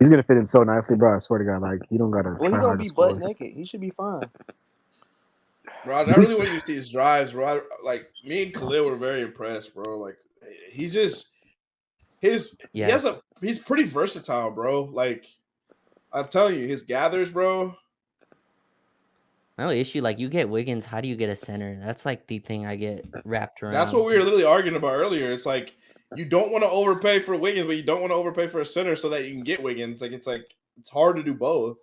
He's gonna fit in so nicely, bro. I swear to God, like he don't gotta Well, he try gonna hard to be butt score. naked. He should be fine. Raj, I really want you to see his drives, bro. Like me and Khalil were very impressed, bro. Like he just he's pretty versatile, bro. Like I'm telling you, his gathers, bro. My only issue, like you get Wiggins, how do you get a center? That's like the thing I get wrapped around. That's what we were literally arguing about earlier. It's like you don't want to overpay for Wiggins, but you don't want to overpay for a center so that you can get Wiggins. Like it's hard to do both.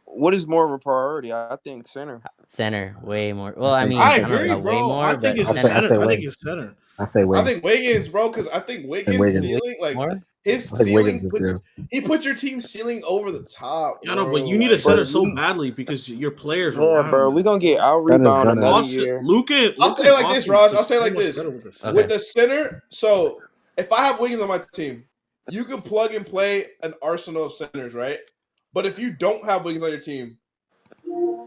What is more of a priority? I think center. Center, way more. Well, I mean, I I don't agree, know, way bro. more. I think but it's say- I center. say I think Wiggins. it's center. I say I Wiggins. think Wiggins, bro, because I think Wiggins' Wiggins. ceiling, like More? his I think ceiling, Wiggins is too. he puts your team ceiling over the top. Yeah, no, bro. but you need a Like, center But so we- badly because your players are Yeah, around bro. him. We gonna get out Center's rebound gonna- another Austin, year. Luka. I'll say it like this, Raj. I'll say it like much this. better with the center. Okay. With the center, so if I have Wiggins on my team, you can plug and play an arsenal of centers, right? But if you don't have Wiggins on your team,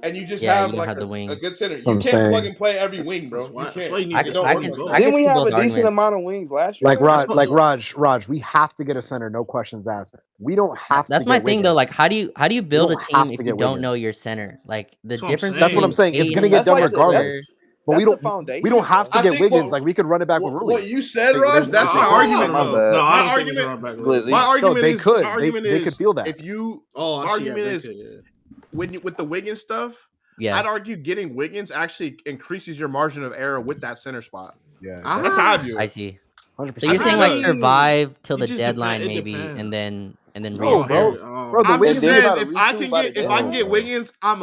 and you just Yeah, have you don't like have the a wings. good center, That's what you I'm can't saying. plug and play every wing, bro. That's why- You that's can't. why you need I to It get don't I work can like that. I Didn't can we see have both a decent arguments. amount of wings last year? Like though? Raj, we have to get a center. No questions asked. We don't have That's to. my get thing though. Wiggins. Like, how do you build a don't team have if to you get don't Wiggins. know your center? Like the That's what I'm difference. saying. That's what I'm between saying. It's gonna Aiden, get That's done like regardless. But we that's the don't. foundation. We don't have to I get think Wiggins. what- Like we could run it back with Rui. What you said, They- Raj, they- that's they- my they- argument, my though. bad. No, I My don't think he's argument, running back. Glizzy. my argument they is, could. my argument They is, could feel that. if you, Oh, my actually, argument yeah, is, they could, yeah. with the Wiggins stuff, yeah, I'd argue getting Wiggins actually increases your margin of error with that center spot. Yeah, That's how I view I it. see. 100%. So you're I saying like mean, survive till it the just deadline depend- it maybe, depends. and then No, reset. bro. Bro, the I'm Wiggins just they saying gotta if reach I you can by get the if I can deadline. get Wiggins, I'm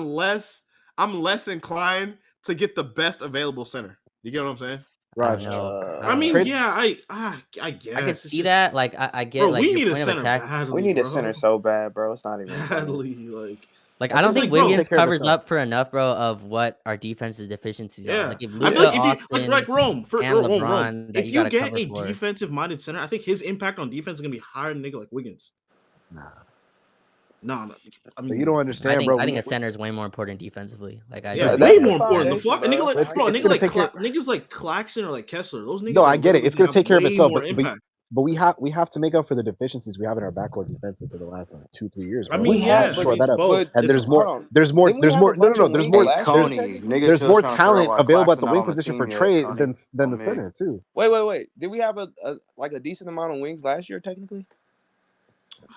less inclined to get the best available center. You get what I'm saying? Raj, I don't know. I mean, Trade- yeah, I guess. I could It's see just- that. Like I get Bro, like we your need a point of center attack. badly. We need a bro. center so bad, bro. It's not even funny. badly. Like, Like That's I don't just think like, bro, Wiggins take care of covers itself. up for enough, bro, of what our defensive deficiencies are. yeah. Like if I Luka, feel like if Austin, you like Rome for and Rome, LeBron, that if you you gotta get cover a for. defensive minded center, I think his impact on defense is gonna be higher than a nigga like Wiggins. Nah. No, I But mean, you don't I understand, think bro. I think we- a center is way more important defensively. Like I yeah, do that's way the more important. The foundation, flop, a nigga bro. like It's bro, a gonna nigga like take care- niggas like Claxton or like Kessler. Those niggas. No, are I get it. It's gonna literally take care of have itself. way But, more impact. but we have to make up for the deficiencies we have in our backcourt defensive for the last like 2-3 years. I Bro. mean, We yeah, have to shore but that it's up. both. And It's there's a- more. Hold on. There's more. Didn't we There's have more. a No, no, bunch no. of There's wings more. last There's, year, Coney, niggas there's still more trying to figure out talent why available at the Claxton wing not on the position team for yet, trade Coney. than the Man. center too. Wait. Did we have a like a decent amount of wings last year? Technically,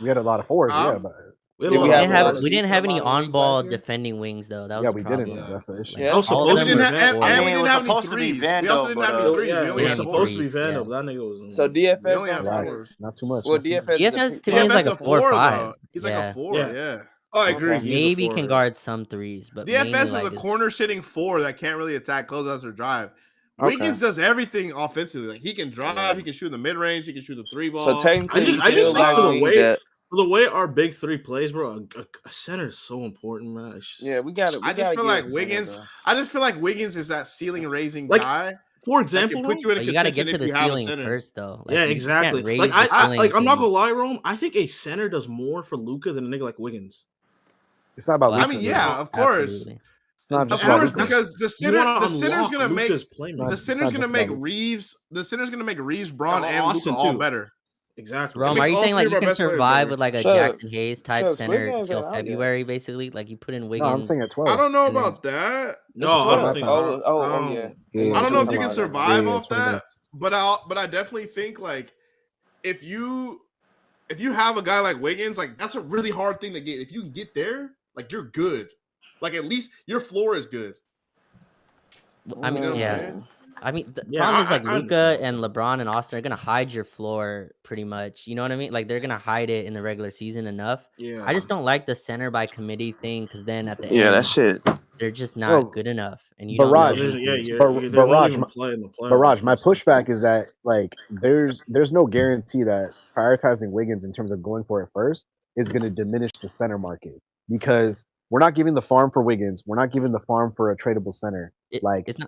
We had a lot of fours, yeah, Um, but We Did had we a lot have of a lot forwards. of we didn't decent have any amount of wings on-ball last year? defending wings though. That was yeah, the we problem. didn't. That's the issue. Yeah, I was that's All of supposed them to were be and, fours. and I we mean, it didn't was have any supposed to be threes. We Vando, also didn't have but, any threes. Yeah, We it only was had Didn't have supposed to be threes, Vando, yeah. but that nigga was. So we DFS only had not Relax, fours. not too much. Well, not too much. DFS is a DFS to me peak- is DFS like a a 4 or 4 5. though. He's like Yeah. a 4. Yeah. Yeah. Oh, I agree. Okay. He's a Maybe four, can yeah. guard some threes, but mainly DFS is like a corner sitting 4 that can't really attack closeouts or drive. Okay. Wiggins does everything offensively. Like he can drive, he can shoot in the mid range, he can shoot the 3 ball. So technically, I just feel think like for the we way our big three plays, bro, a center is so important, man. It's just- yeah, we got it. I just feel like Wiggins. I just feel like Wiggins is that ceiling raising Like, guy For that example, can put you in a But you got to get contention to if the you have a ceiling center. first, though. yeah, you exactly. can't raise Like the I ceiling like I'm not till- gonna lie, Rome. I think a center does more for Luca than a nigga like Wiggins. It's not about. Well, I mean, Luka, yeah, though. of course. Absolutely. It's not Of just about course, Luka. because the You wanna center's unlock gonna make Luka's playmaking. the It's center's not gonna just make about Luka. Reeves. The center's gonna make Reeves, Braun, Yeah, and Luka Austin, all too. better. Exactly. Rome, makes are you all saying like three of you our can best players survive better. with like a Shucks. Jackson Hayes type Shucks, center Wiggins till ain't out yet. February, basically? Like you put in No, I'm Wiggins. saying at 12. I don't know And then- about that. No, It's I don't twelve think. minutes. Yeah. Yeah, I don't know if come you can on, survive yeah, off 20 that, minutes. but I definitely think like if you have a guy like Wiggins, like that's a really hard thing to get. If you can get there, like you're good. Like at least your floor is good. I mean, You know what I'm yeah. saying? I mean, the Yeah, problem is like I Luca understand. and LeBron and Austin are gonna hide your floor pretty much. You know what I mean? Like they're gonna hide it in the regular season enough. Yeah. I just don't like the center by committee thing because then at the Yeah, end that shit. they're just not Well, good enough, and you but don't know Raj- who's Yeah, good. they're but not Raj, even playing the playoffs. But Raj, my so- pushback is that like there's no guarantee that prioritizing Wiggins in terms of going for it first is going to diminish the center market because we're not giving the farm for Wiggins, we're not giving the farm for a tradable center. Like It's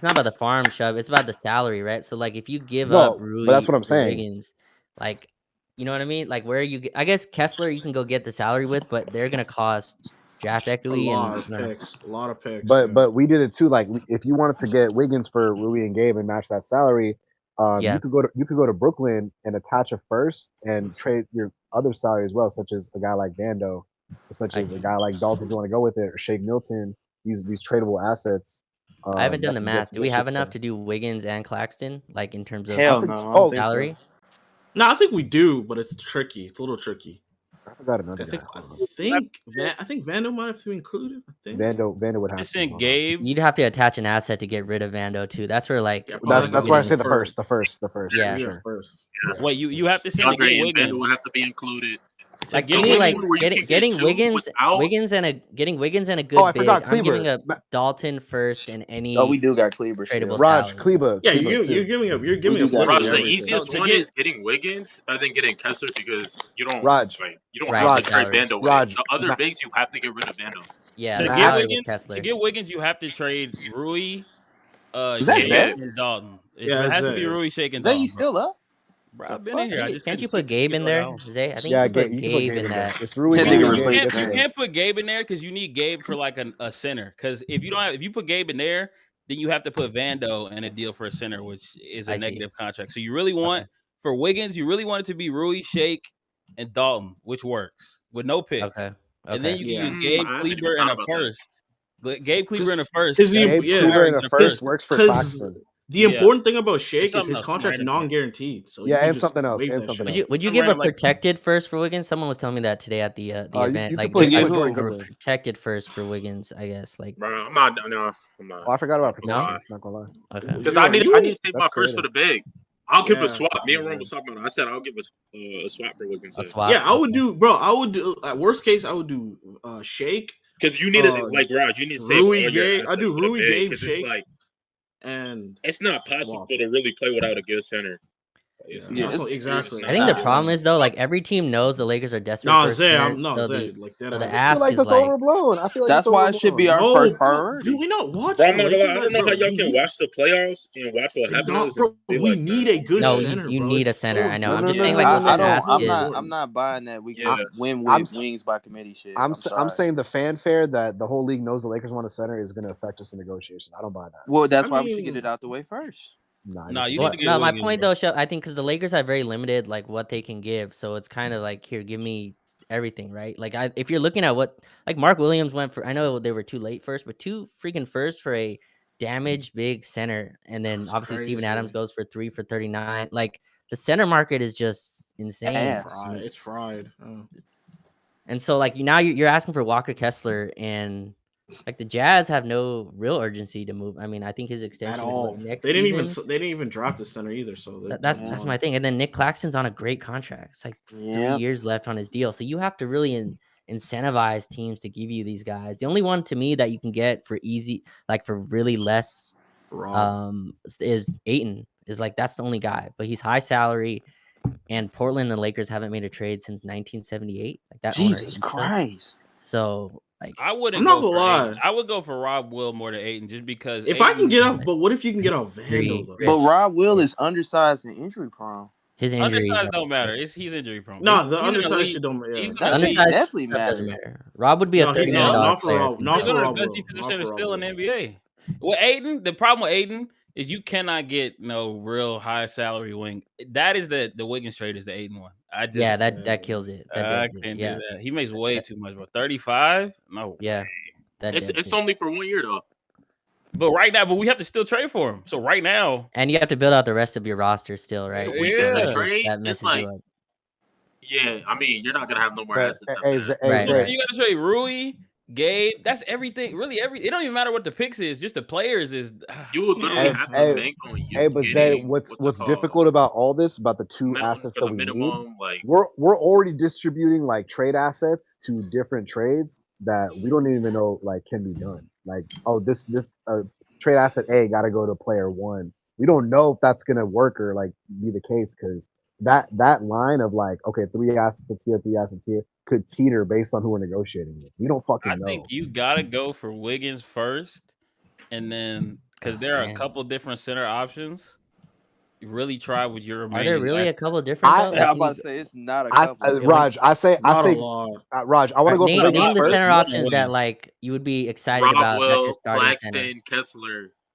not about the farm shove. It's about the salary, right? So like if you give No, up but Rui that's what I'm for saying. Wiggins, like you know what I mean? Like where you get, I guess Kessler you can go get the salary with, but they're gonna cost draft a equity lot and of picks. A lot of picks. but yeah. but we did it too. Like if you wanted to get Wiggins for Rui and Gabe and match that salary, Yeah. You could go to Brooklyn and attach a first and trade your other salary as well, such as a guy like Vando, such I as a see. guy like Dalton if you want to go with it, or Shake Milton. These tradable assets. I haven't done That the can get math. Do we much have cheaper. enough to do Wiggins and Claxton, like in terms of I Hell think. no, I don't Oh, think so. salary? No, I think we do, but it's tricky. It's a little tricky. I forgot another I guy. think Hold on. I think Vando might have to be included. I think. Vando would have Just to. in Hold on. Gabe. You'd have to attach an asset to get rid of Vando too. That's where like Yeah, That's probably why I getting say the first. first. Yeah. For Yeah, sure. first. Wait, you have to send to DeAndre get and Wiggins. Bender will have to be included. To Like to get me, like Wiggins, where you can get getting two Wiggins without- getting Wiggins and a good Oh, I big. forgot I'm giving Kleber. up Dalton first and any Oh, we do got Kleber tradable still. Raj, salary. Kleber. Yeah, Kleber you're too. giving up. You're We giving do up. got literally Raj, the everything. easiest So to one get- is getting Wiggins than getting Kessler because you don't Raj. you don't Right, have the to trade salary. Vando with Raj, it. The other Ma- bigs you have to get rid of Vando. Yeah, to the Matt- get salary with Wiggins, Kessler. to get Wiggins, you have to trade Rui, Is that Shake, Zay? and Dalton. Yeah, It has to Zay. be Rui, Shake, and Zay, Dalton. you still up? Bro, The I've been in fuck? here. I just Can't you couldn't put Gabe in figure there, it out. Zay? I think Yeah, you can put you can put Gabe Gabe in in there. that. It's Rui, That Gabe, nigga and replaced Gabe. You That's it. can't put Gabe in there because you need Gabe for like a center. Because if you put Gabe in there, then you have to put Vando in a deal for a center, which is a I see. negative contract. So you really want for Wiggins, you really want it to be Rui, Shake, and Dalton, which works with no picks. Okay. And then Okay. you can Yeah. use Gabe I haven't even Kleber and thought a about that. first. Gabe Kleber in a first. Is the- Gabe yeah. Kleber in a Because- first works for Because Claxton. the Yeah. important thing about Shake is something his else, contract's right? non-guaranteed. So Yeah, you can and just something else, waive and that something shit. else. Would you Some give a random, like- protected first for Wiggins? Someone was telling me that today at the You event. could Like put- you just could like put a Jordan. protected first for Wiggins, I guess. Like Bro, I'm not. No, I'm not. Oh, I forgot about No? protections. Not gonna lie. okay. Because Yo, I need to save my That's first for creative. the big. I'll give Yeah. a swap. Me and Ron was talking about it. I said I'll give a swap for Wiggins. A swap. Yeah, I would okay. do, bro. I would do. At worst case, I would do Shake Because you need to Uh, like Raj, you need to save Rui, all your Gabe. I assets do for the Rui, big, Gabe, 'cause Shake. It's like and it's not possible Swap. to really play without a good center. It's Yeah, not- it's- exactly. it's I think the not- problem is though, like every team knows the Lakers are desperate. No, for a Zay, center, I'm- no, so Zay, the, like, so dead the ass. I ask feel like is that's like overblown. I feel like That's it's why it should be overblown. our No, first bro, priority. do we not watch? Bro, the I'm not gonna Lakers? lie. I don't know Bro, how y'all we can need- watch the playoffs and watch what happens. No, bro, we need a good no, center. you bro. need a It's so center. I know. No, I'm no, just no, saying no, like no, what no, the I don't. ask I'm is. not. I'm not buying that. We Yeah. can win I'm with s- wings by committee shit. I'm sorry. saying the fanfare that the whole league knows the Lakers want a center is going to affect us in negotiation. I don't buy that. Well, that's I why we should mean- get it out the way first. Nah, I Nah, you disagree. need Well, to get no, my Wiggins, point bro. though, I think because the Lakers have very limited like what they can give, so it's kind of like here, give me everything, right? Like if you're looking at what like Mark Williams went for, I know they were too late first, but 2 freaking first for a damaged big center, and then That's obviously Steven crazy. Adams goes for 3 for 39. Like the center market is just insane. Ass. It's fried. And so like now you're asking for Walker Kessler, and like the Jazz have no real urgency to move. I mean, I think his extension At is all. what, next They didn't season? even draft a center either. So That's my thing. And then Nick Claxton's on a great contract. It's like 3 Yep. years left on his deal. So you have to really incentivize teams to give you these guys. The only one to me that you can get for easy, like for really less, is Ayton. Is like that's the only guy, but he's high salary. And Portland and the Lakers haven't made a trade since 1978. Like that. owner Jesus hates us. Christ. So like I wouldn't I'm not go gonna for lie. Ayton. I would go for Rob Will more than Ayton just because If I can Ayton- get off, but what if you can get off Agree. Vando though? Chris. But Rob Will is undersized and injury prone. his injuries. undersized don't matter. He's injury prone. No, He's the an undersized elite- shit don't. Yeah. he's That an shit elite- Undersized definitely stuff doesn't matters. matter. Rob would be a No, $30 million not for player. Rob. He's Not one for of the Rob best Will. defensive Not centers for still in Rob the Will. NBA. Well, Ayton, the problem with Ayton is you cannot get no real high salary wing. That is the Wiggins trade is the Ayton one. I just Yeah, that kills it. That I deads it. can't Yeah, do that. He makes way too much. But 35? No. yeah. That It's deads it's it. only for 1 year though. But right now, we have to still trade for him. So right now, And you have to build out the rest of your roster still, right? We said the That just- trade, that it's messes like- you up. Yeah, I mean you're not gonna have no more But, assets. after hey, that. Right, Zay, right. you got to trade Rui, Gabe. That's everything. Really, it don't even matter what the picks is. Just the players is. You would literally Hey, have to hey, bank on you. Hey, but Zay, getting what's it difficult called? about all this, about the two Minimum assets for that the we need, minimum, like we're already distributing like trade assets to different trades that we don't even know like can be done. Like, oh, this trade asset A got to go to player one. We don't know if that's gonna work or like be the case because that line of like, okay, 3 assets here, 3 assets here could teeter based on who we're negotiating with. We don't fucking I know. think you gotta go for Wiggins first, and then because there are a Man. couple different center options. You really try with your Are remaining. there really a assets. couple different? I- though? Yeah, Like, I'm about to say it's not a couple. Raj, I say, Not a lot. Raj, I want to go name, for name Wiggins the first. center One options on that one. like you would be excited Rob about. That's your Will, starting center. Claxton, Kessler.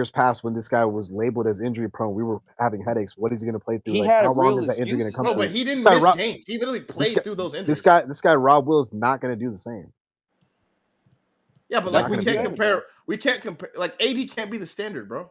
years past when this guy was labeled as injury prone, we were having headaches. What is he going to play through? He Like, had how long real is that injury going to excuses, come Bro, through? but he didn't This guy miss Rob- games. He literally played guy- through those injuries. This guy Rob Will's not going to do the same. Yeah, but He's like not we gonna do can't that. compare. We can't compare. Like AD can't be the standard, bro.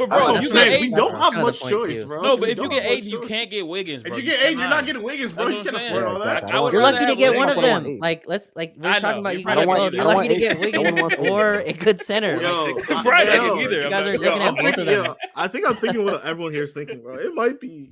But That's bro, what if I'm you get saying. We Aiden, don't That's have kind of much the point, choice, too. bro. no, but We if you don't get have much Aiden, you choice. can't get Wiggins, If bro. you get 8, you're cannot. not getting Wiggins, bro. That's You what I'm can't saying. afford Yeah, all that. exactly. I would You're rather lucky to have get Wiggins. one of I don't want them. 8. Like we're I talking know, about you're you probably get not both. getting You're either. lucky to get No one Wiggins wants 8, or bro. a good center. Yo, Like, I'm probably not yo, getting either. you I'm guys not are gonna looking lie. at both of them. I think I'm thinking what everyone here is thinking, bro. It might be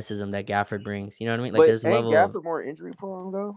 athleticism that Gafford brings. You know what I mean? Like But there's a ain't level of Gafford more injury prone though?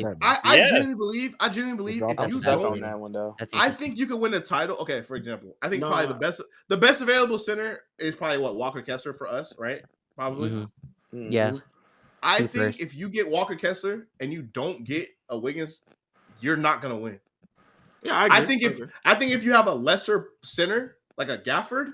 that, I Yes. genuinely believe drop if off you is That's Don't- on don't, that one though. That's I interesting. think you could win a title. Okay, for example, I think No, probably the best available center is probably what Walker Kessler for us, right? Probably. Mhm. Mhm. Yeah. I Two think first. if you get Walker Kessler and you don't get a Wiggins, you're not gonna win. Yeah, I agree. I think if you have a lesser center like a Gafford,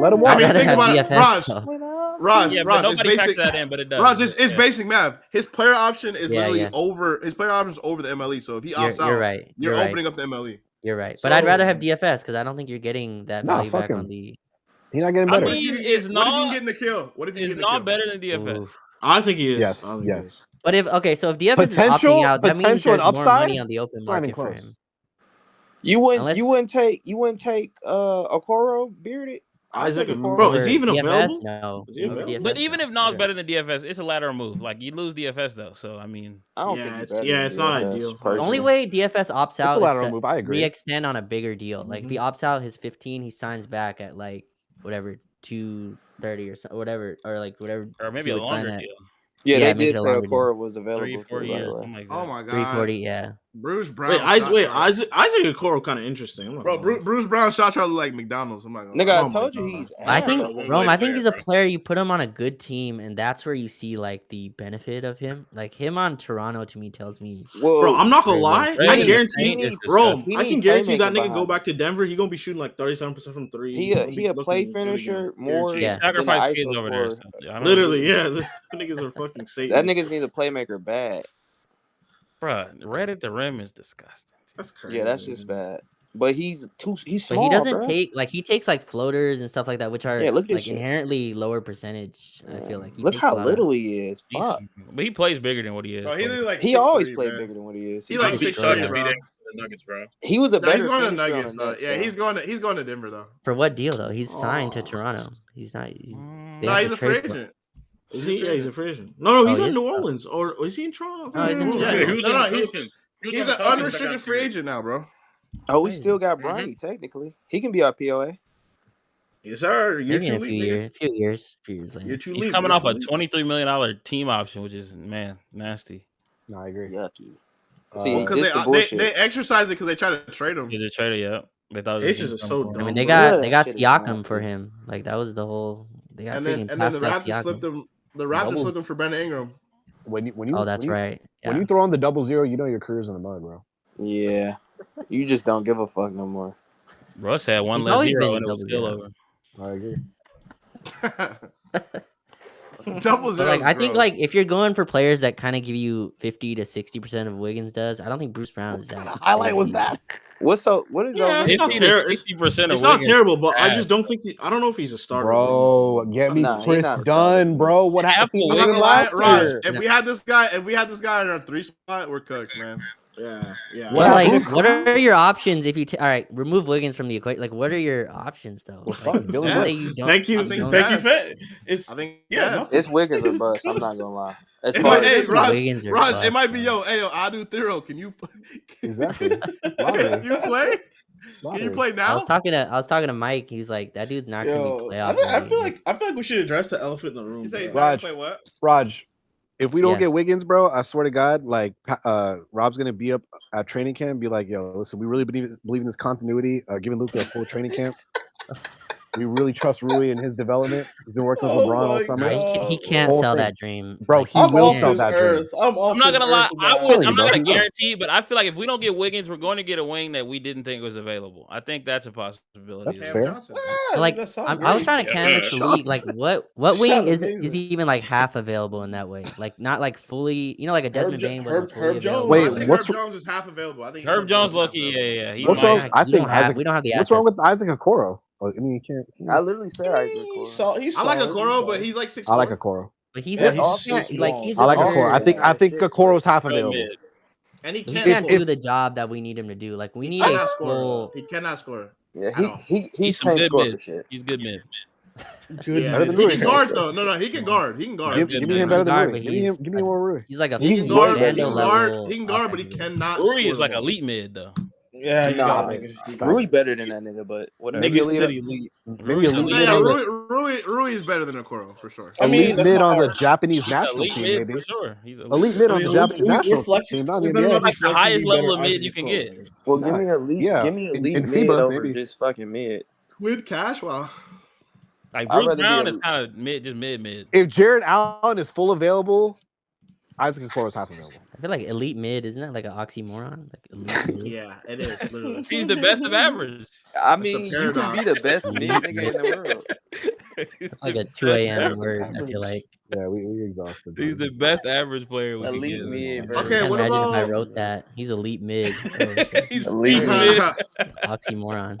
Let him I walk. mean, I'd rather think have about it. DFS though. Raj, Yeah, but Raj, it's nobody basic. factors that in, but it does. Raj, it's Yeah. basic math. His player option is Yeah, literally yeah. over. His player option is over the MLE. So if he opts You're out, right. you're You're right. opening up the MLE. You're right. But I'd rather So- have DFS because I don't think you're getting that Nah, value fuck back him. on the. He's not getting I better. What if you mean, can is get? What if you can not get in the kill? What if you is get in the kill? not better than DFS. Oof. I think he is. I Yes, think he is. yes. But if so if DFS is opting Potential, out, that means potential, there's and more money upside. on the open It's not even market for him. close. You wouldn't Unless- you wouldn't take Okoro bearded? Isaac, take Okoro. bro, is he even DFS? available? No. Is he Over available? But DFS, even no. if Nal's Yeah. better than DFS, it's a lateral move. Like you lose DFS though, so I mean, I don't Yeah, think he's it's- better yeah, than it's not DFS, ideal. The The only personally. way DFS opts It's a out is lateral to move. I agree. re-extend on a bigger deal. Like if he Mhm. opts out his 15, he signs back at like whatever 230 or so, whatever, or like whatever or maybe he a would sign longer at. deal, Yeah, Yeah, they make did it a say longer deal. Okoro was 3-4 available too, by the years, way. something like that. Oh my god. 340, yeah. Bruce Brown. Wait, shot chart. Isaac Okoro kind of interesting. I'm not Bro, gonna lie. Bruce Brown shot chart look like McDonald's. I'm not gonna Nigga, lie. I Oh my told you God. he's I ass. think Bro, one Rome, way I think player, he's a bro. player you put him on a good team, and that's where you see like the benefit of him. Like him on Toronto to me tells me Well, Bro, I'm not gonna very little. lie. Red I in the guarantee, paint is bro, disgusting. He I can need guarantee that playmaking nigga behind go back him. to Denver. He gonna be shooting like 37% from three. He He's a gonna he be a play looking good again. finisher more Guaranteed. He Yeah. than sacrificed an kids ISO over there. scorer. So I don't Literally, yeah. The niggas are fucking That Satanists. niggas need a playmaker bad. Bro, red at the rim is disgusting. That's crazy. Yeah, that's just bad. But he's But small, he doesn't bro. take like he takes like floaters and stuff like that, which are Yeah, look at this like shit. inherently lower percentage. I feel like he Look takes how a lot little of. he is. He's, Fuck. but he plays bigger than what he is. Bro, he bro. literally like He 6'3", always played man. bigger than what he is. He He like might be 6'3", starting to bro. beat Ingram in the Nuggets, bro. He was a Nah, he's better going to finisher on Nuggets the though. Nets. Yeah, though. he's going to Denver though. For what deal though? He's signed to Oh. Toronto. He's not. They Nah, have he's to a free trade for him. agent. Is he? Yeah, he's a free agent. No, he's Oh, he in is? New Orleans. Or is he in Toronto? Oh, he's in Yeah, Yeah, Toronto. he was No, on no, the he's- Pelicans. He was He's on the an Pelicans that unrestricted got free traded. agent now, bro. Oh, we Crazy. still got Bronny, technically. He can be our POA. Yes, sir. You're Maybe in too a late, nigga. few years later. You're too late. He's coming You're off too a late. $23 million team option, which is nasty. No, I agree. Yucky. Uh, See, Because this the bullshit. they exercise it because they try to trade him. Is it traded yet? They thought it was Pacers gonna are come so for him. I mean, dumb. they None of got that shit is Siakam for nasty. him. Like that was the whole. They got And freaking then the Pascal Raptors flipped Siakam. him. The Raptors Doubles. flipped him for Brandon Ingram. when you Oh, that's right. When Yeah. you throw on the 0-0, you know your career's in the mud, bro. Yeah. You just don't give a fuck no more. Russ had one He's less always zero been and it was still 0-0. over. I agree. Double But zero. like I think like if you're going for players that kind of give you 50 to 60% of Wiggins does, I don't think Bruce Brown is that. Highlight was crazy. that? What is Yeah, over? it's not 50 terrible. to 60% It's of not Wiggins. terrible, but I bad. just don't think I don't know if he's a starter. Bro, get me Nah, he Chris not a starter. Dunn, bro. What happened? Absolutely. He I'm not played gonna lie, last Raj. year. If we had this guy in our 3 spot, we're cooked, man. Yeah. What Yeah, like Bruce what Brown. are your options if you all right, remove Wiggins from the equation? Like what are your options though? Well, Like, fuck, Billy Yeah. say Brooks. you don't, Thank you. I think Thank you, that- Fed. It's I think yeah. yeah. No, It's Wiggins or bust. I'm not gonna lie. As It far might, as hey, this Raj, Wiggins or Raj, bust, it might be man. yo, Adu Thero. Can you Exactly. Can Lottery. you play? Can you play I now? was talking to Mike. He was like, that dude's not gonna Yo, be I playoff. feel ready. like we should address the elephant in the room. You say he's bro. not gonna Raj. play what? Raj, if we don't Yeah. get Wiggins, bro, I swear to God, like Rob's gonna be up at training camp, and be like, "Yo, listen, we really believe in this continuity, giving Luka a full training camp. We really trust Rui in his development. He's been working with Oh LeBron all my summer, Nah, he can't Whole sell thing. that dream, Bro. Like, He I'm will off sell this that dream. earth. I'm off I'm not this gonna lie. earth, I'm man. not bro, gonna he will. guarantee, but I feel like if we don't get Wiggins, we're going to get a wing that we didn't think was available. I think that's a possibility. That's Cam fair. Johnson. Yeah, like that sounds I was great. trying to Yeah, canvas the league. Like what Shots wing is amazing. even like half available in that way? Like not like fully, like a Desmond Jo- Bain wasn't Herb- fully Herb Jones. available. Wait, I think what's- Herb Jones is half available. I think Herb Jones, is lucky, half available. yeah. He What's might. wrong? I think Isaac. we don't have the What's assets. wrong with Isaac Okoro? I mean, you can't. I literally said Isaac Okoro. He's I like solid, Okoro, he's but solid. he's like 6'4". I like Okoro. But he's Yeah, a, he's he can't- small. like he's I like a Okoro. I think Okoro's half Real available. mid. and he He can't can't score. do the job that we need him to do. Like we He need cannot a score. full. He cannot score. Yeah, I don't. he He's some can't good score mid. for shit. He's good mid. Good Yeah, Better than he Rui. can guard though. No, he can guard. He can guard. Give, good give me mid. him better than Guard, Rui. but Give me him. he's Give me a- more Rui. He's like a He can He's guard. way He better can than guard. level He can guard, but he offensively. cannot. Rui score is like the ball. elite mid though. Yeah, he's Nah, got nigga. Rui better than that nigga, but whatever. Maybe Niggas elite- said elite. Maybe Rui's elite elite. mid Yeah, on the Rui is better than Okoro for sure. I mean, elite that's mid not on the hard. Japanese He's national elite team, mid maybe. for sure. He's Elite mid on the Japanese national flexing. team, not We the better not NBA. be Like the flexing, highest be better level of Isaac mid you can Okoro, get. nigga. Well, Nah, give me elite. yeah, Give me elite in mid FIBA, over maybe. just fucking mid. With cash, wow. Like I'd Bruce rather be Brown a- is kind of mid, just mid. If Jared Allen is full available, Isaac Okoro is half available. I feel like elite mid isn't that like an oxymoron? Like elite. Yeah, it is literally. He's the best of average. I a mean, you can paradox. be the best mid nigga in the world. It's like a 2 a.m. word. I feel like. Yeah, we exhausted. He's the best average player we Elite could mid, get. bro. Okay, Can't what imagine if I about- wrote that. He's elite mid. Oh, okay. He's Elite peak mid. mid. Oxymoron.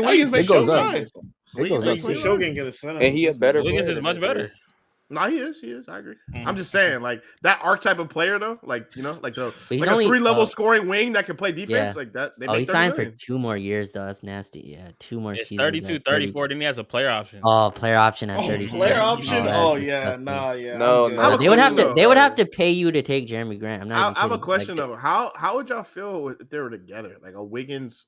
mean, Wiggins may It goes show up. guys. It goes Like, up for too. sure can get a center. And he a better Wiggins player is than much this better. year. No, he is. I agree. Mhm. I'm just saying, like that archetype of player, though, like like he's like only- a 3-level scoring wing that can play defense, Yeah. like that. They Oh, make he 30 signed for million. 2 more years though. That's nasty. Yeah, 2 more It's seasons. 32, at 34. Then he has a player option. Oh, player option at Oh, 32. player option? that's Oh, yeah, disgusting. nah, yeah. No, I'm good. no. I have a They would have question, to. though. They would have to pay you to take Jeremy Grant. I'm not. Even I have a kidding. question Like, though. How would y'all feel if they were together, like a Wiggins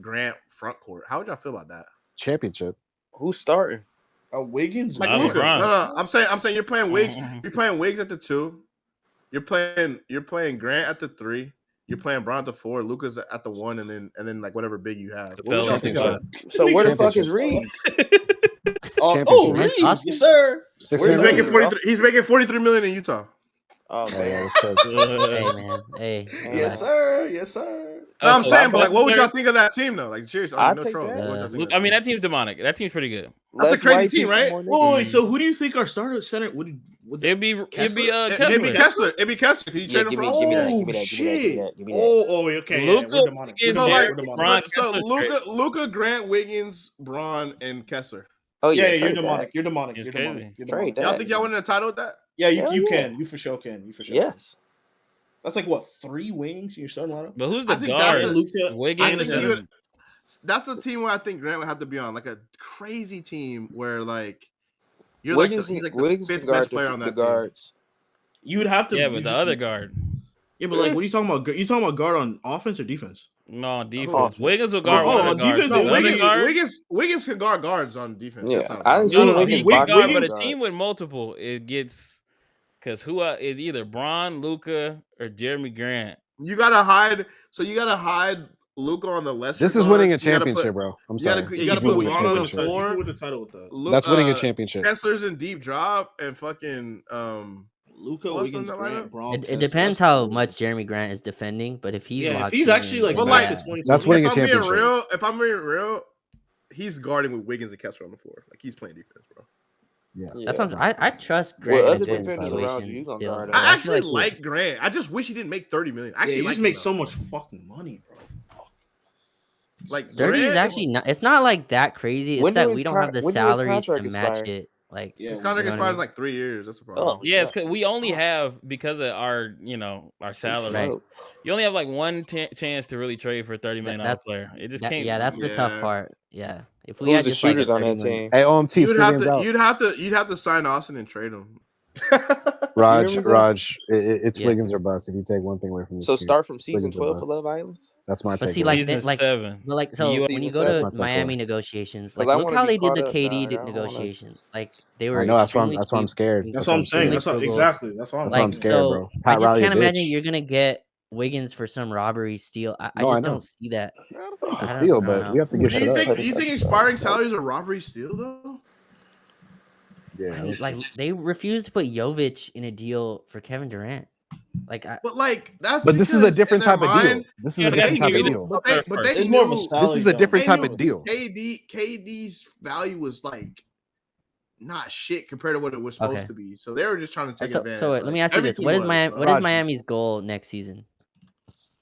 Grant front court? How would y'all feel about that? Championship. Who's starting? A Wiggins. Like Nah, Luka. LeBron. No. I'm saying you're playing Wiggs. Mhm. You're playing Wiggs at the 2. You're playing Grant at the 3. You're playing Brown at the 4. Luka's at the 1, and then like whatever big you have. What would y'all think of Capella. that? So where the Championship. fuck is Reeves? championship. Lance Reeves, Austin? yes, sir. Six Where's He's man Reeves? making league. 43. He's making 43 million in Utah. Oh Yeah, yeah, man. it's crazy. Hey man, hey, Yes, Yes, relax. sir. Yes, sir. No, I'm so saying, but like, what would y'all Luka- think of that team though? Like, seriously, I'll no take troll. that. What would y'all think Luka- of I that mean, team? that team's demonic. That team's pretty good. That's a Less crazy white team, people, right? more Wait, niggas. so who do you think our starter center would? It'd be It'd be Kessler. Kessler. It'd be Kessler. Can you Yeah, trade him give for me all? that. Oh Give me that. shit! Give me that. Oh, okay. Yeah, Luka we're demonic. We're is So demonic. like, We're demonic. so Kessler Luka, Grant, Wiggins, Braun, and Kessler. Oh Yeah, yeah, you're trade demonic. that. You're demonic. It's You're crazy. demonic. You're Trade demonic. that. Y'all think y'all winning a title with that? Yeah, Hell you yeah. can. You for sure can. You for sure. Yes. That's like what 3 wings in your starting lineup. But who's the I think guard? that's a- Luka, Wiggins. I think and you would. That's the team where I think Grant would have to be on, like a crazy team where like you're Wiggins, he's like the Wiggins fifth can guard best player on the that team. guards. you would have to. Yeah, you but the just- other guard. Yeah, but like, what are you talking about? You talking about guard on offense or defense? No, defense. offense. Wiggins will guard Oh, one of on the guards. defense, The No, yeah, other Wiggins, guard, Wiggins can guard guards on defense. Yeah, That's not a I problem. didn't see no, No, Wiggins he Wiggins- can box guard, out but a guards. team with multiple, it gets because who is either Braun, Luka, or Jeremy Grant. You gotta hide. So you gotta hide Luka on the lesser. This is guard. winning a You gotta championship, put- bro. I'm you gotta- sorry. you gotta This is put winning a Braun on the championship. floor. You can win the title with that. That's winning a championship. Kessler's in deep drop and fucking Luka, What's Wiggins, in the Grant, lineup? Braun. It Kessler, depends that's how cool. much Jeremy Grant is defending, but if he's Yeah, if locked he's in, actually like But, back like, to 2020, that's winning if a I'm being championship. if I'm being real, he's guarding with Wiggins and Kessler on the floor. Like he's playing defense, bro. that's what I trust With Grant in a other good defenders around you, situation you gonna still. guard but him. I feel actually with- like Grant. I just wish he didn't make 30 million. I Yeah, actually you like just him, make though. so much fucking money, bro. Like 30 is Grant actually not. It's not like that crazy. It's When do that his we don't con- have the when do his salaries to contract match expire? it. Like, Yeah, his we- contract you know what I expires in mean? like 3 years. That's the problem. Oh, Yeah, it's cause we only have because of our our salary. Right. You only have like one chance to really trade for a $30 million that's- player. It just that- can't. yeah, that's the tough Yeah. part. Yeah, if we Who's had the just like a shooters on 30 that million, team? Hey, OMT, You'd have games to out. you'd have to sign Austin and trade him. Raj, You hear me, bro? Raj, it's Yeah. Wiggins or bust. If you take one thing away from this So team, start from season Wiggins or 12 for bust. Love Islands. That's my But take. see, away. like, Season like- 7. but like, The so US when you Season go seven. to Miami negotiations, like, I look wanna how be they did caught the up, KD dog. I don't wanna- negotiations. Like, they were I know that's why extremely I'm cheap, scared. That's what I'm saying. extremely That's what, frugal. exactly. That's what I'm That's why I'm Like, saying. scared, so bro. I Pat just Riley, can't a imagine bitch. you're gonna get Wiggins for some robbery steal. I No, I just know. don't see that. It's a I don't- steal, I don't but know. we have to give Do shit you up. think expiring salaries are robbery steal though? I Yeah. mean, like, they refused to put Jovic in a deal for Kevin Durant. Like, But like that's But this is a because different in their type of deal. mind, This is Yeah, a but different they type of knew- deal. but they It's more of a knew salary. This is a dump. different they type knew of deal. KD's value was like not shit compared to what it was supposed Okay. to be. So they were just trying to take so advantage. let me Like, ask you every this: team what is was, Miami? bro. What is Roger. Miami's goal next season?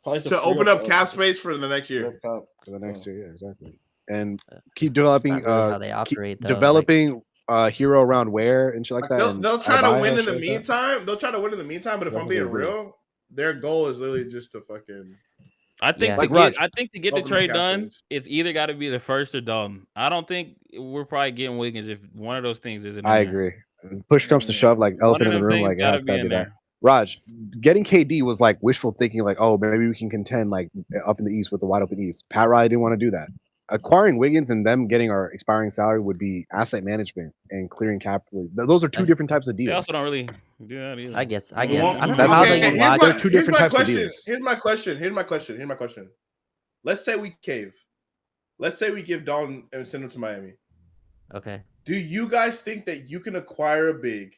Probably to free open up up cap space for the next year? Cap. For the next year, yeah, exactly. And keep That's developing, not really how they keep operate, though. Like, developing hero around Ware and shit like that. They'll, and they'll try to Adebayo, win in shit the like that. meantime. They'll try to win in the meantime. But if I'm Definitely being agree. real, their goal is literally just to fucking. I think Yeah. to Like get Raj. I think to get the Open the trade cap done, space. it's either got to be the first or Dalton. I don't think we're probably getting Wiggins if one of those things isn't. I in there. agree. Push comes to shove, like One elephant of in the them room, things like, yeah, gotta it's gotta be be in that. there. Raj, getting KD was like wishful thinking, like, oh, maybe we can contend like up in the East with the wide open East. Pat Riley didn't want to do that. Acquiring Wiggins and them getting our expiring salary would be asset management and clearing capital. Those are two different types of They deals. also don't really do that either. I guess. I We guess. want- I don't we know want- how Okay, they here's lock. They're two different types of question. deals. Here's my question. Let's say we cave. Let's say we give Dalton and send him to Miami. Okay. Do you guys think that you can acquire a big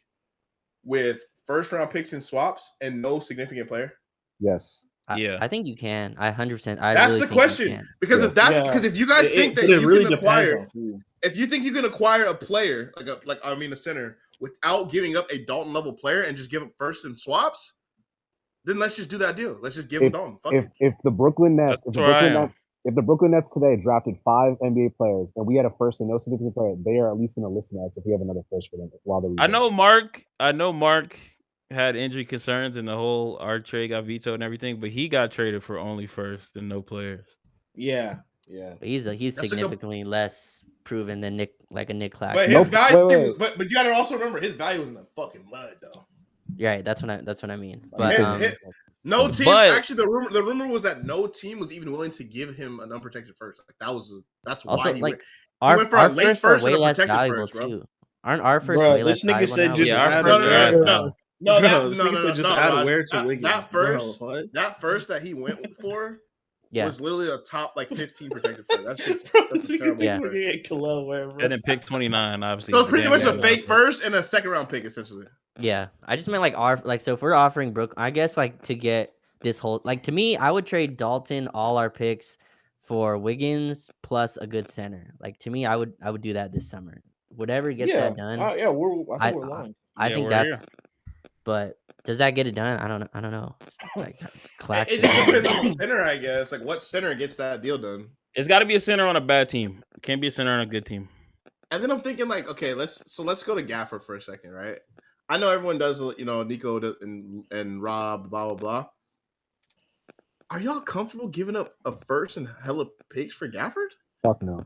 with first round picks and swaps and no significant player? Yes. Yeah. I think you can. I 100%. That's really the think you question. can. Because Yes. if that's Yeah. because if you guys think that but it you really can depends acquire, on who. if you think you can acquire a player a center without giving up a Dalton level player and just give up first and swaps, then let's just do that deal. Let's just give him Dalton. Fuck it. If the Brooklyn Nets, That's where I am. if the Brooklyn Nets today drafted 5 NBA players and we had a first and no significant player, they are at least going to listen to us if we have another first for them while they're. I know Mark had injury concerns and the whole our trade got vetoed and everything, but he got traded for only first and no players. Yeah. But he's That's a good- significantly less proven than Nick Claxton. But his Nope. value, Wait. but you got to also remember his value was in the fucking mud though. Right. That's what I mean. Like, But no team. But- actually, the rumor was that no team was even willing to give him an unprotected first. Like that's also, why he like, went. our went for a our late firsts first are and way a less protected valuable first, bro. too. Aren't our first Bro, way less this nigga valuable said now? just Yeah, our add first Ware. are ass no, now. Bro, this nigga said just add Ware to Wiggins. That Bro, first, what? that first that he went for Yeah. was literally a top like 15 protected first. That's just Bro, that's a nigga terrible think Yeah. we're first. gonna get Khalil where, bro. And then pick 29, obviously. So it's pretty Damn much a good fake offense. first and a second round pick essentially. Yeah, I just meant like so if we're offering Brook, I guess like to get this whole like to me, I would trade Dalton all our picks for Wiggins plus a good center. Like to me, I would do that this summer. Whatever gets that done, yeah, I think I we're aligned. I Yeah, think we're here. that's. But does that get it done? I don't know. It's like it's It Claxton. just depends on the center, I guess. Like what center gets that deal done. It's got to be a center on a bad team. Can't be a center on a good team. And then I'm thinking like, okay, let's go to Gafford for a second, right? I know everyone does, Nico and Rob, blah blah blah. Are y'all comfortable giving up a first and hella picks for Gafford? Fuck no.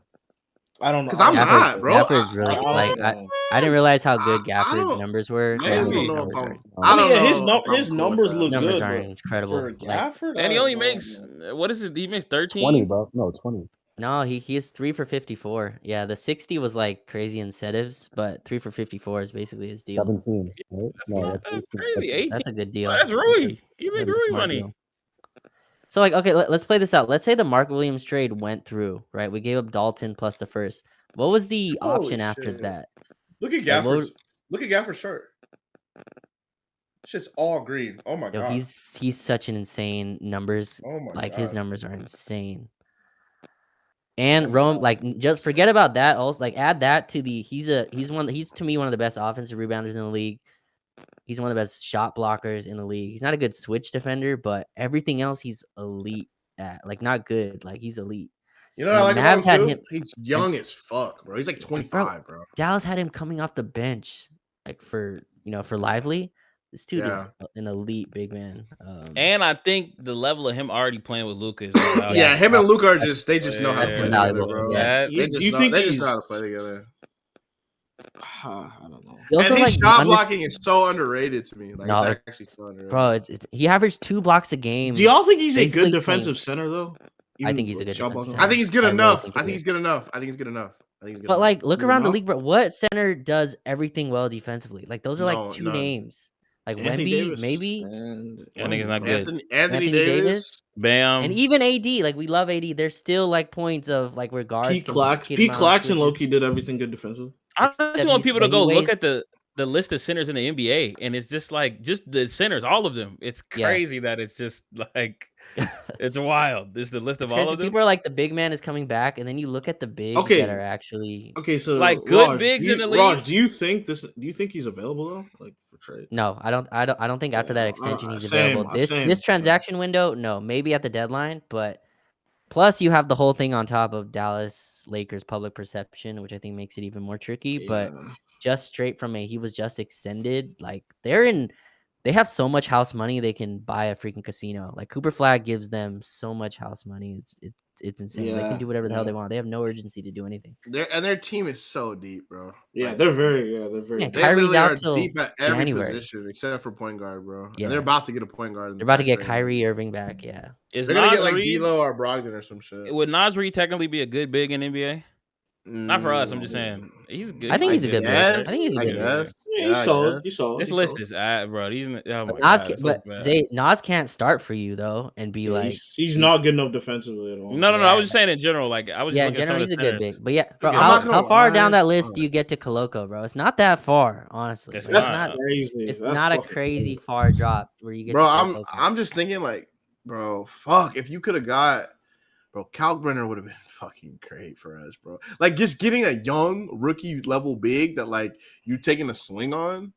I don't know. 'Cause I'm I don't not, know. bro. Gafford's really I like don't know. I didn't realize how good I Gafford's don't- numbers were. I don't Maybe. know Numbers if I'm. are- I don't yeah, know. his if I'm his cool numbers with that. look numbers good, are but incredible. for Like, Gafford, And he I only don't know, makes man. what is it? He makes 13. 20, bro. No, 20. no, he is 3 for 54. Yeah, the 60 was like crazy incentives, but 3 for 54 is basically his deal. 17. Right? That's No, not that's that 18. crazy. 18. That's a good deal. That's Rui. You make That's a Rui smart money. deal. So like, okay, let's play this out. Let's say the Mark Williams trade went through, right? We gave up Dalton plus the first. What was the Holy option after shit. that? Look at Like, what- Gafford's. Look at Gafford's shirt. Shit's all green. Oh my Yo, god. he's such an insane numbers. Oh my Like god. his numbers are insane. And Rome, like just forget about that. Also, like add that to the he's to me one of the best offensive rebounders in the league. He's one of the best shot blockers in the league. He's not a good switch defender, but everything else he's elite at. Like not good, like he's elite. You know what I like And about Mavs had him too? him- He's young as fuck, bro. He's like 25, bro. Dallas had him coming off the bench, like for Lively. This dude is Yeah. an elite big man. And I think the level of him already playing with Lucas. Yeah, him and Luka are just they just know how to That's play together, invaluable. bro. Yeah. They You- just do you know, think they just he's- know how to play together. I don't know. He also, And his like, shot underst- blocking is so underrated to me. Like No, it's actually so underrated. bro, it's he averaged 2 blocks a game. Do y'all think he's a basically good playing- defensive center though? I think he's a good shot defensive blocking? I think he's good I really enough. think I he think is. he's good enough. I think he's good enough. I think he's good But enough. like, look Good around the enough? league, bro. What center does everything well defensively? Like those are No, like 2 none. names. Like Anthony Wemby, Davis maybe, and That nigga's not good. Anthony Anthony Davis. Davis. Bam. and even AD. Like we love AD. There's still like points of like where guards. Pete can Claxton. hit him Pete out on Claxton switches. Loki did everything good defensively. I Except just want he's- people to he go look weighs- at the list of centers in the NBA, and it's just like just the centers, all of them. It's Yeah. crazy that it's just like it's wild. This is the list of It's all crazy. of them. People are like the big man is coming back, and then you look at the bigs Okay. that are actually Okay, so Like, good Raj, bigs do you, in the league? Raj, do you think he's available though? Like for trade? no. I don't think after that Yeah, extension he's same, available. This same. this transaction window, no. Maybe at the deadline, but plus you have the whole thing on top of Dallas Lakers public perception, which I think makes it even more tricky. But Yeah. just straight from he was just extended. Like they have so much house money they can buy a freaking casino. Like Cooper Flag gives them so much house money. It's insane. They Yeah, can do whatever the hell yeah. they want. They have no urgency to do anything. Their team is so deep, bro. Yeah, Like, they're very Yeah, they Kyrie's literally out are till deep at every January. position except for point guard, bro. Yeah. And they're about to get a point guard. in They're the about to get trade. Kyrie Irving back. Yeah. Is They're gonna Nas get like Reed? D'Lo or Brogdon or some shit. Would Nas Reed technically be a good big in NBA? Not for us. I'm just saying he's good. I think he's a good big. I think he's a I good big. guess. Yeah, Yeah, he's I solid. guess. He's solid. This he's list solid. is bro. These oh my But god, Nas, it's but so bad. Zay, Nas can't start for you though and be Yeah, like, he's not good enough defensively at all. No. I Yeah. was just saying in general. Like I was. yeah, in just looking general at he's some a of the good centers. big. But yeah, bro, I'm not how gonna far down lie. that list do you get to Coloco, bro? It's not that far, honestly. It's Like, not. crazy. It's That's not a fucking crazy crazy. far drop where you get. Bro, to Coloco. I'm just thinking like, bro, fuck. If you could have got, bro, Kalkbrenner would have been fucking great for us, bro. Like just getting a young rookie level big that like you taking a swing on.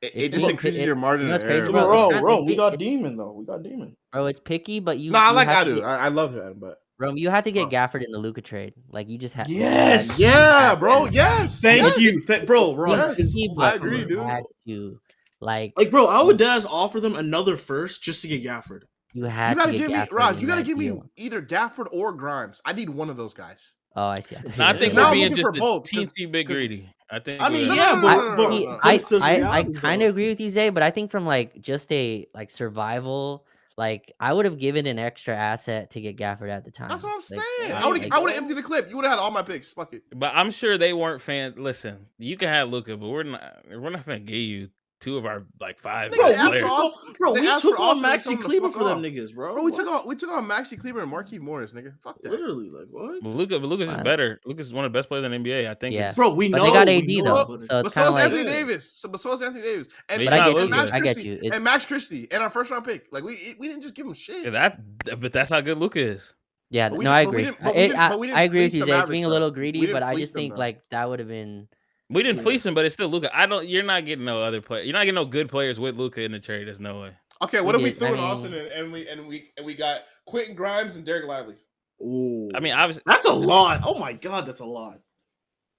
It It's just just- increases it- your margin. you know what's of crazy, error, bro? bro. It's not- Bro, it's we big- got it- Demon though. We got Demon. Bro, it's picky, but you. No, I you like have to Adu. get- I love him, but Rome, you had to get Huh. Gafford in the Luka trade. Like you just had. Yes! yeah, bro, yes. Thank yes. you, bro. It's Raj. picky, I but agree, you dude. had to, like Like, bro, I would deadass offer them another first just to get Gafford. you had You gotta to give get me Gafford Raj. in You gotta that give me deal. either Gafford or Grimes. I need one of those guys. Oh, I see. No, I you think were Now we're I'm being looking just for a both, 'cause- teensy bit greedy. I think. I mean, we're- yeah, no, but, no, but no, no. I, it's the I reality, kind though. of agree with you, Zay, but I think from like just a like survival, like I would have given an extra asset to get Gafford at the time. That's what I'm Like, saying. I I would like- have emptied the clip. You would have had all my picks. Fuck it. But I'm sure they weren't fans. Listen, you can have Luca, but we're not gonna give you two of our like five Nigga, Bro, they best asked players. for Austin- bro, they we asked took for on Austin to Maxi tell them to Kleber fuck for them off. niggas, bro. Bro, we took What? on Maxi Kleber and Marquise Morris, nigga. Fuck that. Literally, like what? But Luka's Wow. just better. Luka's is one of the best players in the NBA. I think. Yeah. It's, Bro, we But know they got we AD know though, it, but- so But it's so kind is of like. Anthony Davis. But so is Anthony Davis. But And, he's But I not and get you. Max Luka. I get Christie. you. And It's Max Christie. And our first round pick. Like we didn't just give him shit. but that's how good Luka is. yeah. But we No, I didn't- but we agree. didn't- but we didn't- but we didn't I agree with fleece you, them Zay. It's average being a stuff. little We greedy, didn't but I fleece just them, think though. like that would have been. We didn't Yeah. fleece him, but it's still Luka. You're not getting no other player. You're not getting no good players with Luka in the trade. There's no way. Okay, what if we get- threw I in mean- Austin and we got Quentin Grimes and Derek Lively? Ooh. I mean, obviously, that's a lot. Oh my god, that's a lot.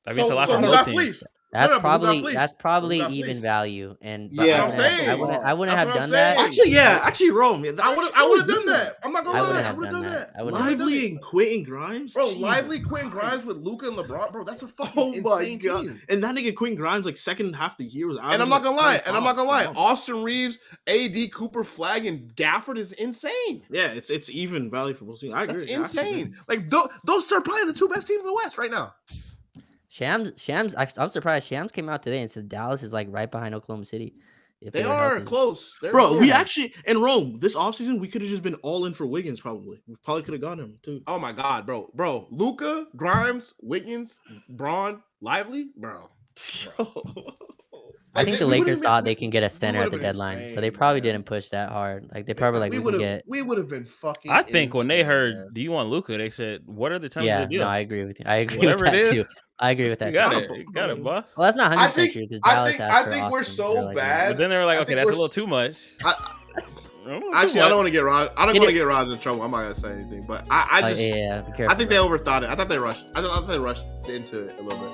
I mean, it's a lot so for who both got teams. fleeced? That's no, but who got probably fleeced? probably Who got even fleeced? value, and Yeah, That's what I'm I saying. wouldn't That's have what I'm done saying. that. Actually, Rome. Yeah, I would have done that. I'm not gonna I lie. wouldn't I have would have done done that. that. I wouldn't have done Lively and Quentin Grimes, Bro, Jesus Lively, Quentin Christ. Grimes with Luka and LeBron, bro. That's a fucking Oh my insane god! team. And that nigga Quentin Grimes, like second half of the year was out. And I'm not gonna lie. Austin Reeves, AD Cooper, Flag, and Gafford is insane. Yeah, it's even value for both teams. I agree. That's I actually insane. agree. Like those are probably the two best teams in the West right now. Shams. I'm surprised. Shams came out today and said Dallas is like right behind Oklahoma City. If They were are healthy. close. They're Bro, we close. actually in Rome this offseason we could have just been all in for Wiggins. Probably we probably could have got him too. Oh my god, bro. Luka, Grimes, Wiggins, Braun, Lively, bro. I think the we would've Lakers been- thought they can get a center at would've the been deadline, so insane, they probably man. didn't push that hard. Like they probably like we can get. we would have been fucking. I think when they insane, heard, man. "Do you want Luka?" They said, "What are the terms Yeah, of the deal?" no, I agree with you. I agree Whatever with it that is, too. I agree with that. You got too. it. You got it, boss. Well, that's not I 100 think true because Dallas asked I for think we're Austin. so They're like, bad. But then they were like, I "Okay, think that's a we're little too much." Actually, I don't want to get Raj. I don't Get want to it. get Raj in trouble. I'm not gonna say anything, but I Oh, just yeah, be careful. I think they bro. overthought it. I thought they rushed. I thought they rushed into it a little bit.